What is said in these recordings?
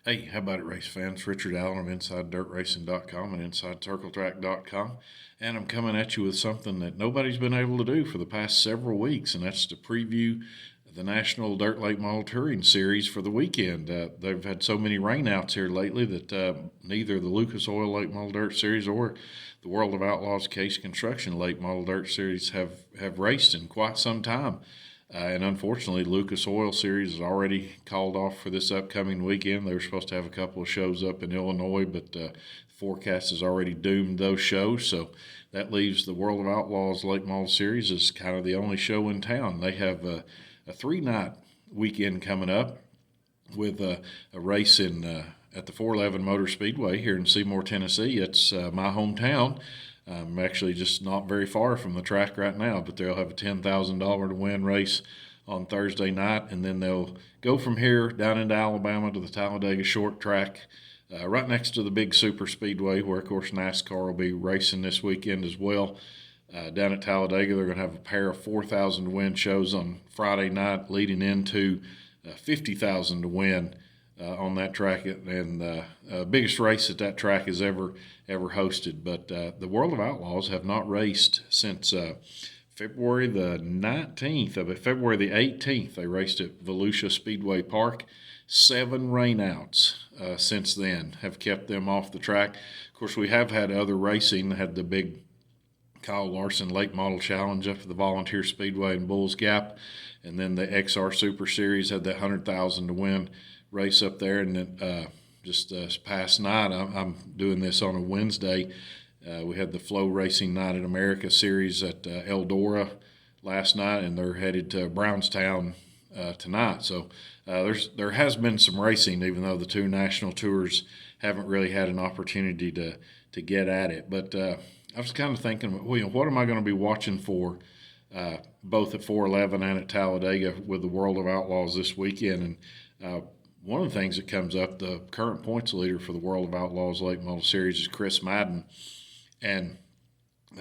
Hey, how about it, race fans? Richard Allen of InsideDirtRacing.com and InsideCircleTrack.com. And I'm coming at you with something that nobody's been able to do for the past several weeks, and that's to preview the National Dirt Late Model Touring Series for the weekend. They've had so many rainouts here lately that neither the Lucas Oil Late Model Dirt Series or the World of Outlaws Case Construction Late Model Dirt Series have raced in quite some time. And unfortunately, Lucas Oil Series is already called off for this upcoming weekend. They were supposed to have a couple of shows up in Illinois, but the forecast has already doomed those shows. So that leaves the World of Outlaws Late Model Series as kind of the only show in town. They have a three-night weekend coming up with a race at the 411 Motor Speedway here in Seymour, Tennessee. It's my hometown. I'm actually just not very far from the track right now, but they'll have a $10,000 to win race on Thursday night, and then they'll go from here down into Alabama to the Talladega short track, right next to the big super speedway where, of course, NASCAR will be racing this weekend as well. Down at Talladega, they're going to have a pair of 4,000 to win shows on Friday night, leading into 50,000 to win on that track, and biggest race that track has ever hosted. But the World of Outlaws have not raced since February the 19th. February the 18th, they raced at Volusia Speedway Park. 7 rainouts since then have kept them off the track. Of course, we have had other racing. Had the big Kyle Larson Late Model Challenge up at the Volunteer Speedway in Bulls Gap, and then the XR Super Series had that 100,000 to win race up there. And then just past night, I'm doing this on a Wednesday. We had the Flow Racing Night in America series at Eldora last night, and they're headed to Brownstown tonight. So there has been some racing, even though the two national tours haven't really had an opportunity to get at it. But I was kind of thinking, well, what am I going to be watching for both at 411 and at Talladega with the World of Outlaws this weekend? And one of the things that comes up, the current points leader for the World of Outlaws Late Model Series is Chris Madden. And,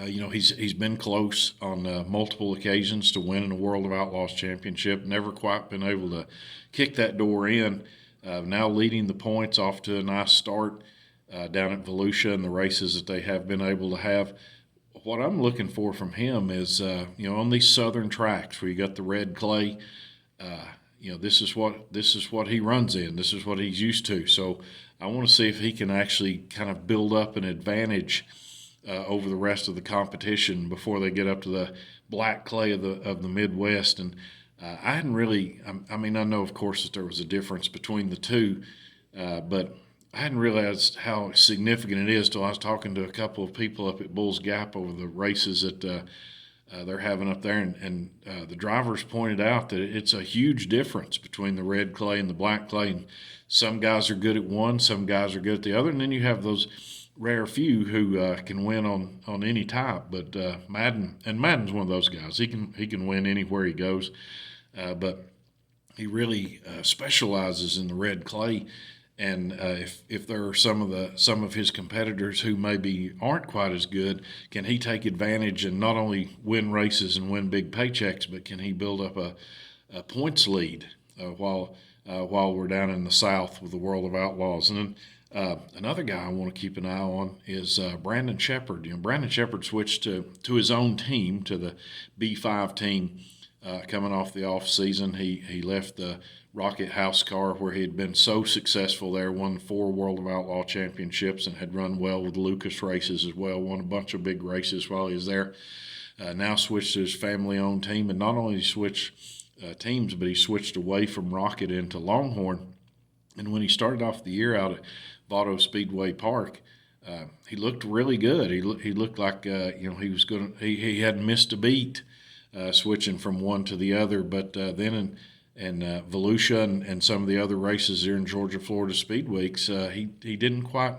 he's been close on multiple occasions to winning a World of Outlaws championship, never quite been able to kick that door in. Now leading the points, off to a nice start down at Volusia and the races that they have been able to have. What I'm looking for from him is, on these southern tracks where you got the red clay, this is what he runs in. This is what he's used to. So I want to see if he can actually kind of build up an advantage over the rest of the competition before they get up to the black clay of the Midwest. And I hadn't really. I know, of course, that there was a difference between the two, but I hadn't realized how significant it is till I was talking to a couple of people up at Bulls Gap over the races that they're having up there, and the drivers pointed out that it's a huge difference between the red clay and the black clay. And some guys are good at one, some guys are good at the other, and then you have those rare few who can win on any type. But Madden's one of those guys. He can win anywhere he goes, but he really specializes in the red clay. And if there are some of his competitors who maybe aren't quite as good, can he take advantage and not only win races and win big paychecks, but can he build up a points lead while we're down in the South with the World of Outlaws? And then another guy I want to keep an eye on is Brandon Sheppard. Brandon Sheppard switched to his own team, to the B5 team, coming off the off season. He left the Rocket House car where he had been so successful there, won 4 World of Outlaw championships, and had run well with Lucas races as well, won a bunch of big races while he was there. Now switched to his family-owned team, and not only switched teams, but he switched away from Rocket into Longhorn. And when he started off the year out at Vaudo Speedway Park, he looked really good. He looked like he was going. He hadn't missed a beat switching from one to the other. But then in Volusia and some of the other races here in Georgia, Florida Speed Weeks, he didn't quite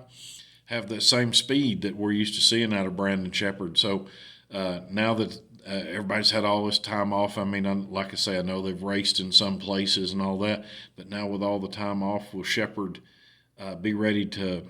have the same speed that we're used to seeing out of Brandon Sheppard. So now that everybody's had all this time off, like I say, I know they've raced in some places and all that, but now with all the time off, will Sheppard be ready to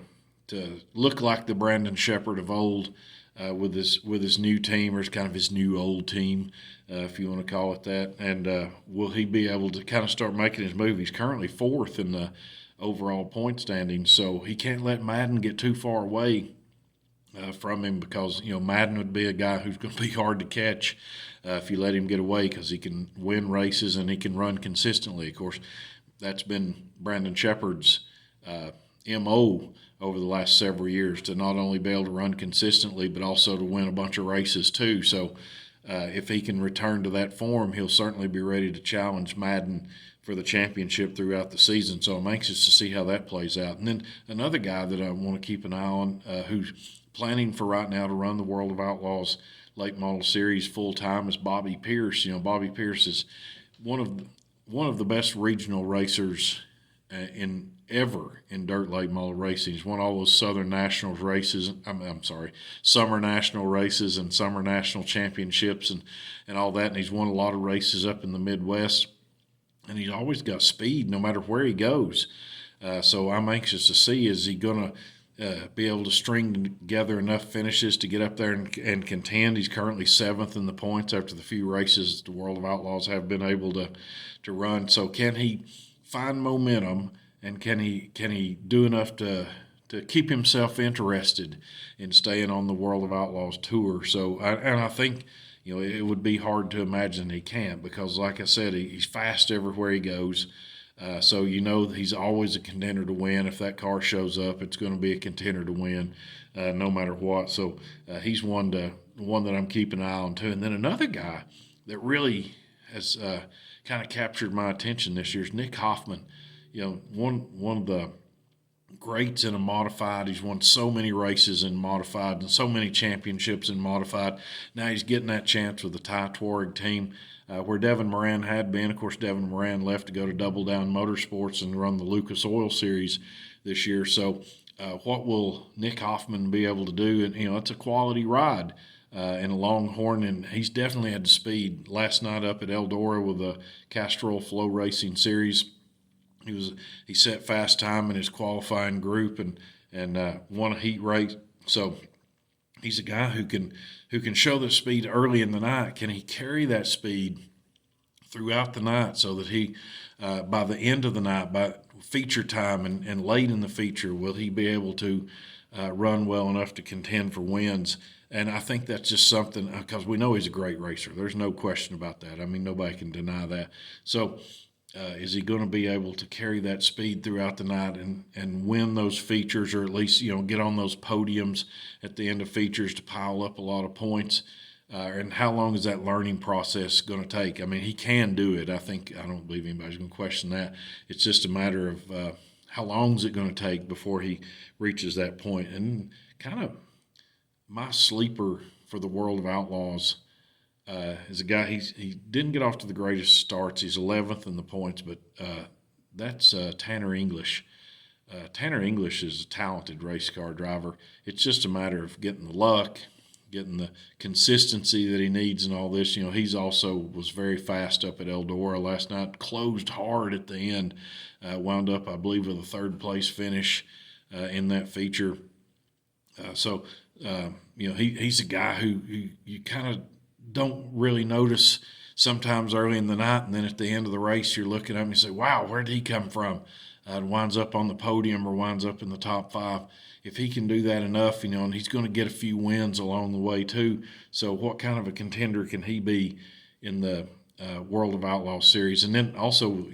look like the Brandon Sheppard of old with his new team, or kind of his new old team, if you want to call it that? And will he be able to kind of start making his move? He's currently 4th in the overall point standings. So he can't let Madden get too far away from him, because Madden would be a guy who's going to be hard to catch if you let him get away, because he can win races and he can run consistently. Of course, that's been Brandon Shepard's MO over the last several years, to not only be able to run consistently but also to win a bunch of races too. So if he can return to that form, he'll certainly be ready to challenge Madden for the championship throughout the season. So I'm anxious to see how that plays out. And then another guy that I want to keep an eye on, who's planning for right now to run the World of Outlaws Late Model Series full time, is Bobby Pierce. Bobby Pierce is one of the best regional racers in dirt late model racing. He's won all those Southern Nationals races. I'm sorry, Summer National races and Summer National Championships and all that. And he's won a lot of races up in the Midwest. And he's always got speed no matter where he goes. So I'm anxious to see, is he going to be able to string together enough finishes to get up there and contend. He's currently 7th in the points after the few races the World of Outlaws have been able to run. So can he find momentum, and can he do enough to keep himself interested in staying on the World of Outlaws tour? So I think it would be hard to imagine he can't, because like I said, he's fast everywhere he goes. So he's always a contender to win. If that car shows up, it's going to be a contender to win, no matter what. So he's one that I'm keeping an eye on too. And then another guy that really has kind of captured my attention this year is Nick Hoffman. One of the greats in a modified. He's won so many races in modified and so many championships in modified. Now he's getting that chance with the Ty Tuareg team, where Devin Moran had been. Of course, Devin Moran left to go to Double Down Motorsports and run the Lucas Oil Series this year. So what will Nick Hoffman be able to do? And, it's a quality ride in a Longhorn, and he's definitely had the speed. Last night up at Eldora with the Castrol Flow Racing Series, he set fast time in his qualifying group and won a heat race. So he's a guy who can show the speed early in the night. Can he carry that speed throughout the night, so that he by the end of the night, by feature time and late in the feature, will he be able to run well enough to contend for wins? And I think that's just something, because we know he's a great racer. There's no question about that. I mean, nobody can deny that. So is he going to be able to carry that speed throughout the night and win those features, or at least get on those podiums at the end of features to pile up a lot of points? And how long is that learning process going to take? I mean, he can do it. I don't believe anybody's going to question that. It's just a matter of how long is it going to take before he reaches that point. And kind of my sleeper for the World of Outlaws is a guy. He didn't get off to the greatest starts. He's 11th in the points, but that's Tanner English. Tanner English is a talented race car driver. It's just a matter of getting the luck, getting the consistency that he needs, and all this. He's also was very fast up at Eldora last night. Closed hard at the end. Wound up, I believe, with a third place finish in that feature. So he's a guy who you kind of don't really notice sometimes early in the night, and then at the end of the race you're looking at him and you say, wow, where did he come from? Winds up on the podium or winds up in the top 5. If he can do that enough, and he's going to get a few wins along the way too. So what kind of a contender can he be in the World of Outlaws Series? And then also,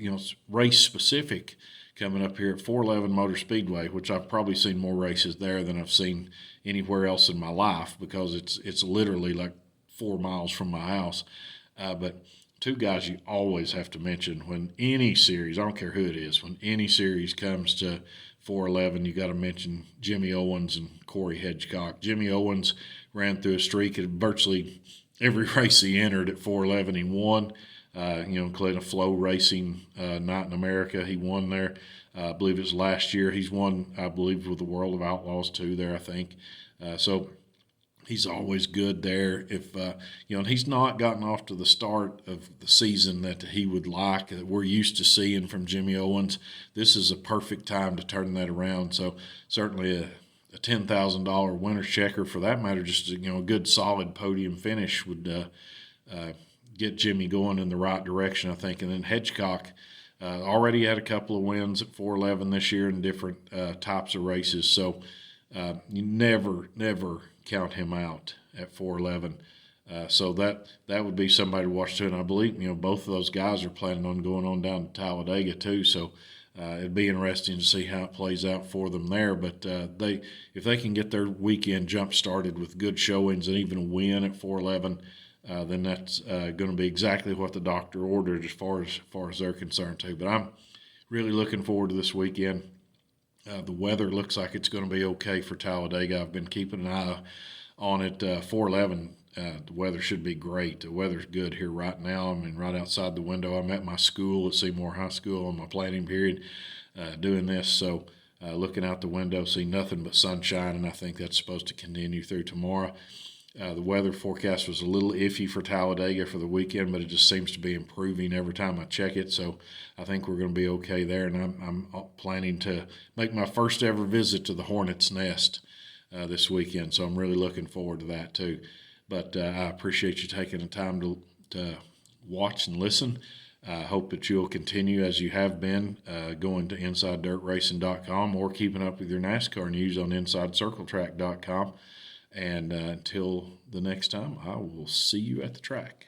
race specific coming up here at 411 Motor Speedway, which I've probably seen more races there than I've seen anywhere else in my life, because it's literally like 4 miles from my house. But two guys you always have to mention when any series, I don't care who it is, when any series comes to 411, you got to mention Jimmy Owens and Corey Hedgecock. Jimmy Owens ran through a streak at virtually every race he entered at 411. He won, including a Flow Racing Night in America. He won there. I believe it was last year. He's won, I believe, with the World of Outlaws too there, I think. So he's always good there. If and he's not gotten off to the start of the season that he would like, that we're used to seeing from Jimmy Owens. This is a perfect time to turn that around. So certainly a $10,000 winner's checker, for that matter, just a good solid podium finish would get Jimmy going in the right direction, I think. And then Hedgecock, Already had a couple of wins at 411 this year in different types of races. So you never count him out at 411. So that would be somebody to watch too. And I believe both of those guys are planning on going on down to Talladega too. So it'd be interesting to see how it plays out for them there. But if they can get their weekend jump started with good showings and even a win at 411, then that's going to be exactly what the doctor ordered as far as they're concerned too. But I'm really looking forward to this weekend. The weather looks like it's going to be okay for Talladega. I've been keeping an eye on it. 411, the weather should be great. The weather's good here right now. I mean, right outside the window. I'm at my school at Seymour High School on my planning period doing this. So looking out the window, see nothing but sunshine, and I think that's supposed to continue through tomorrow. The weather forecast was a little iffy for Talladega for the weekend, but it just seems to be improving every time I check it. So I think we're going to be okay there, and I'm planning to make my first ever visit to the Hornets' Nest this weekend. So I'm really looking forward to that too. But I appreciate you taking the time to watch and listen. I hope that you'll continue as you have been going to InsideDirtRacing.com or keeping up with your NASCAR news on InsideCircleTrack.com. And until the next time, I will see you at the track.